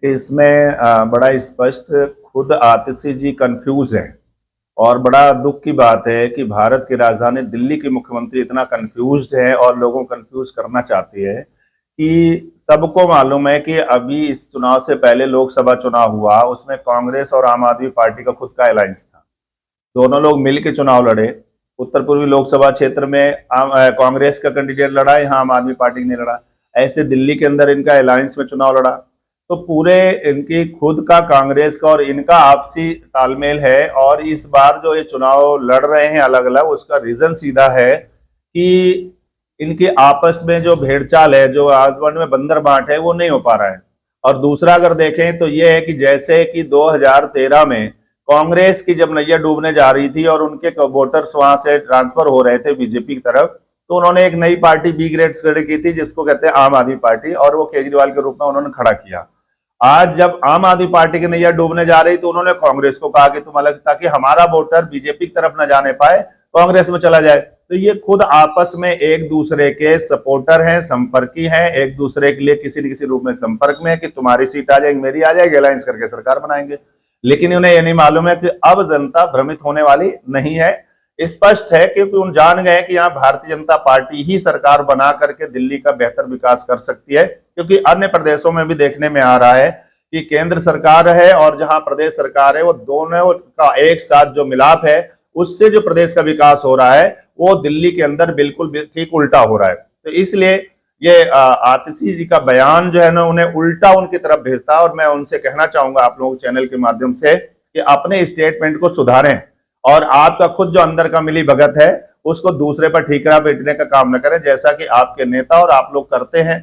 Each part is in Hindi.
इसमें बड़ा स्पष्ट खुद आतिशी जी कंफ्यूज हैं। और बड़ा दुख की बात है कि भारत की राजधानी दिल्ली के मुख्यमंत्री इतना कंफ्यूज्ड है और लोगों को कंफ्यूज करना चाहती है कि सबको मालूम है कि अभी इस चुनाव से पहले लोकसभा चुनाव हुआ, उसमें कांग्रेस और आम आदमी पार्टी का खुद का अलायंस था। दोनों लोग मिलकर चुनाव लड़े। उत्तर पूर्वी लोकसभा क्षेत्र में कांग्रेस का कैंडिडेट लड़ा, यहाँ आम आदमी पार्टी ने लड़ा। ऐसे दिल्ली के अंदर इनका अलायंस में चुनाव लड़ा। तो पूरे इनकी खुद का कांग्रेस का और इनका आपसी तालमेल है। और इस बार जो ये चुनाव लड़ रहे हैं अलग अलग, उसका रीजन सीधा है कि इनके आपस में जो भेड़चाल है, जो आसमान में बंदर बांट है, वो नहीं हो पा रहा है। और दूसरा अगर देखें तो ये है कि जैसे कि 2013 में कांग्रेस की जब नैया डूबने जा रही थी और उनके वोटर्स वहां से ट्रांसफर हो रहे थे बीजेपी की तरफ, तो उन्होंने एक नई पार्टी बी ग्रेड खड़ी की थी जिसको कहते हैं आम आदमी पार्टी, और वो केजरीवाल के रूप में उन्होंने खड़ा किया। आज जब आम आदमी पार्टी की नैया डूबने जा रही तो उन्होंने कांग्रेस को कहा कि तुम अलग, ताकि हमारा वोटर बीजेपी की तरफ न जाने पाए, कांग्रेस में चला जाए। तो ये खुद आपस में एक दूसरे के सपोर्टर हैं, संपर्की हैं, एक दूसरे के लिए किसी न किसी रूप में संपर्क में है कि तुम्हारी सीट आ जाएगी, मेरी आ जाएगी, अलायंस करके सरकार बनाएंगे। लेकिन उन्हें यह नहीं मालूम है कि अब जनता भ्रमित होने वाली नहीं है। स्पष्ट है क्योंकि उन जान गए कि यहाँ भारतीय जनता पार्टी ही सरकार बना करके दिल्ली का बेहतर विकास कर सकती है। क्योंकि अन्य प्रदेशों में भी देखने में आ रहा है कि केंद्र सरकार है और जहां प्रदेश सरकार है, वो दोनों का एक साथ जो मिलाप है, उससे जो प्रदेश का विकास हो रहा है वो दिल्ली के अंदर बिल्कुल ठीक उल्टा हो रहा है। तो इसलिए ये आतिशी जी का बयान जो है ना, उन्हें उल्टा उनकी तरफ भेजता है। और मैं उनसे कहना चाहूंगा आप लोगों के चैनल के माध्यम से कि अपने स्टेटमेंट को सुधारें और आपका खुद जो अंदर का मिली भगत है उसको दूसरे पर ठीकरा पीटने का काम न करें, जैसा कि आपके नेता और आप लोग करते हैं।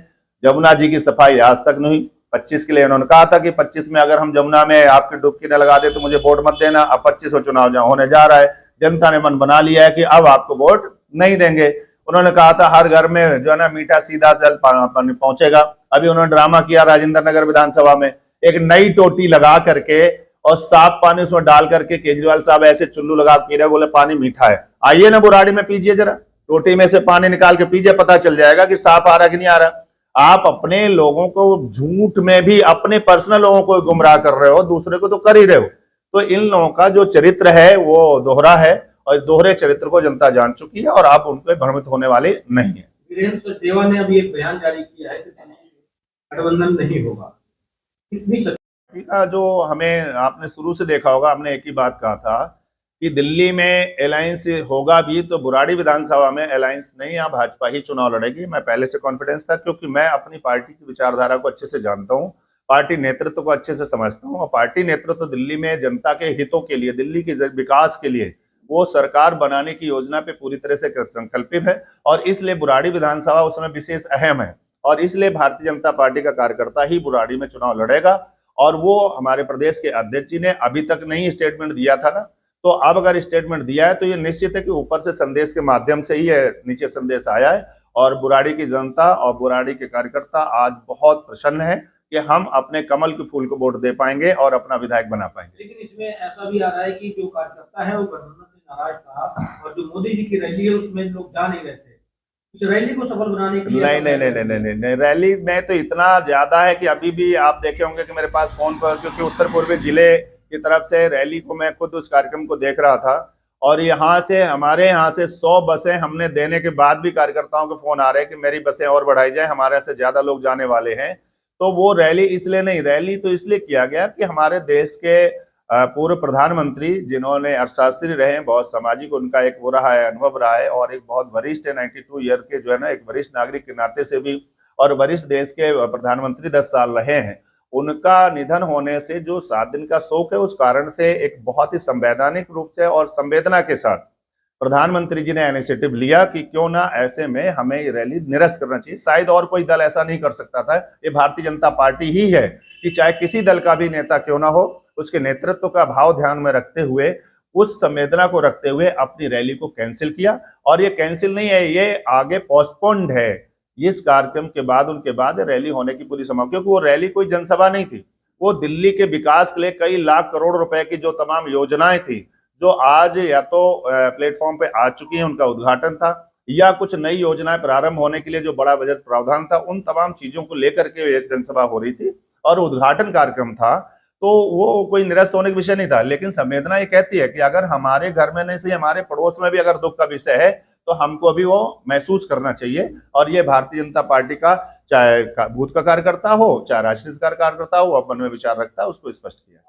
जमुना जी की सफाई आज तक नहीं हुई। 25 के लिए उन्होंने कहा था कि 25 में अगर हम जमुना में आपकी डुबकी न लगा दे तो मुझे वोट मत देना। अब 25 में चुनाव जहां होने जा रहा है, जनता ने मन बना लिया है कि अब आपको वोट नहीं देंगे। उन्होंने कहा था हर घर में जो है ना मीठा सीधा जल पानी पहुंचेगा। अभी उन्होंने ड्रामा किया राजेंद्र नगर विधानसभा में, एक नई टोटी लगा करके और साफ पानी उसमें डाल करके केजरीवाल साहब ऐसे चुल्लू लगा पी रहे, बोले पानी मीठा है। आइए ना बुराड़ी में पीजिए, जरा टोटी में से पानी निकाल के पीजिए, पता चल जाएगा कि साफ आ रहा कि नहीं आ रहा। आप अपने लोगों को झूठ में भी अपने पर्सनल लोगों को गुमराह कर रहे हो, दूसरे को तो कर ही रहे हो। तो इन लोगों का जो चरित्र है वो दोहरा है और दोहरे चरित्र को जनता जान चुकी है और आप उन पर भ्रमित होने वाले नहीं है। वीरेंद्र सचदेवा ने अभी एक बयान जारी किया है कि गठबंधन नहीं होगा। जो हमें आपने शुरू से देखा होगा, हमने एक ही बात कहा था कि दिल्ली में अलायंस होगा भी तो बुराड़ी विधानसभा में अलायंस नहीं, यहाँ भाजपा ही चुनाव लड़ेगी। मैं पहले से कॉन्फिडेंस था क्योंकि मैं अपनी पार्टी की विचारधारा को अच्छे से जानता हूँ, पार्टी नेतृत्व को अच्छे से समझता हूँ। और पार्टी नेतृत्व दिल्ली में जनता के हितों के लिए, दिल्ली के विकास के लिए वो सरकार बनाने की योजना पे पूरी तरह से संकल्पित है। और इसलिए बुराड़ी विधानसभा उसमें विशेष अहम है और इसलिए भारतीय जनता पार्टी का कार्यकर्ता ही बुराड़ी में चुनाव लड़ेगा। और वो हमारे प्रदेश के अध्यक्ष जी ने अभी तक नहीं स्टेटमेंट दिया था ना, तो अब अगर स्टेटमेंट दिया है तो ये निश्चित है कि ऊपर से संदेश के माध्यम से ही है, नीचे संदेश आया है। और बुराड़ी की जनता और बुराड़ी के कार्यकर्ता आज बहुत प्रसन्न है कि हम अपने कमल के फूल को वोट दे पाएंगे और अपना विधायक बना पाएंगे। लेकिन इसमें ऐसा भी आ रहा है कि जो कार्यकर्ता है वो गठबंधन से नाराज था और जो मोदी जी की रैली है उसमें लोग जा नहीं रहे थे। उस रैली को सफल बनाने के लिए नहीं, रैली में तो इतना ज्यादा है कि अभी भी आप देखे होंगे कि मेरे पास फोन पर, क्योंकि उत्तर पूर्वी जिले की तरफ से रैली को मैं खुद उस कार्यक्रम को देख रहा था। और हमारे यहाँ से 100 बसें हमने देने के बाद भी कार्यकर्ताओं के फोन आ रहे हैं कि मेरी बसें और बढ़ाई जाए, हमारे से ज्यादा लोग जाने वाले हैं। तो वो रैली इसलिए नहीं, रैली तो इसलिए किया गया कि हमारे देश के पूर्व प्रधानमंत्री जिन्होंने अर्थशास्त्री रहे हैं, बहुत सामाजिक उनका एक वो रहा है, अनुभव रहा है और एक बहुत वरिष्ठ है, 92 ईयर के जो है ना, एक वरिष्ठ नागरिक के नाते से भी और वरिष्ठ देश के प्रधानमंत्री 10 साल रहे हैं। उनका निधन होने से जो 7 दिन का शोक है, उस कारण से एक बहुत ही संवैधानिक रूप से और संवेदना के साथ प्रधानमंत्री जी ने इनिशिएटिव लिया कि क्यों ना ऐसे में हमें ये रैली निरस्त करना चाहिए। शायद और कोई दल ऐसा नहीं कर सकता था, ये भारतीय जनता पार्टी ही है कि चाहे किसी दल का भी नेता क्यों ना हो, उसके नेतृत्व का भाव ध्यान में रखते हुए, उस संवेदना को रखते हुए अपनी रैली को कैंसिल किया। और ये कैंसिल नहीं है, ये आगे पोस्टपोन्ड है। इस कार्यक्रम के बाद उनके बाद रैली होने की पूरी संभावना, क्योंकि वो रैली कोई जनसभा नहीं थी, वो दिल्ली के विकास के लिए कई लाख करोड़ रुपए की जो तमाम योजनाएं थी, जो आज या तो प्लेटफॉर्म पे आ चुकी हैं, उनका उद्घाटन था, या कुछ नई योजनाएं प्रारंभ होने के लिए जो बड़ा बजट प्रावधान था, उन तमाम चीजों को लेकर के ये जनसभा हो रही थी। और उद्घाटन कार्यक्रम था, तो वो कोई निरस्त होने का विषय नहीं था। लेकिन संवेदना ये कहती है कि अगर हमारे घर में नहीं सही हमारे पड़ोस में भी अगर दुख का विषय है तो हमको भी वो महसूस करना चाहिए। और ये भारतीय जनता पार्टी का चाहे बूथ का कार्यकर्ता हो चाहे राष्ट्रीय कार्यकर्ता हो, वो अपन में विचार रखता है, उसको स्पष्ट किया।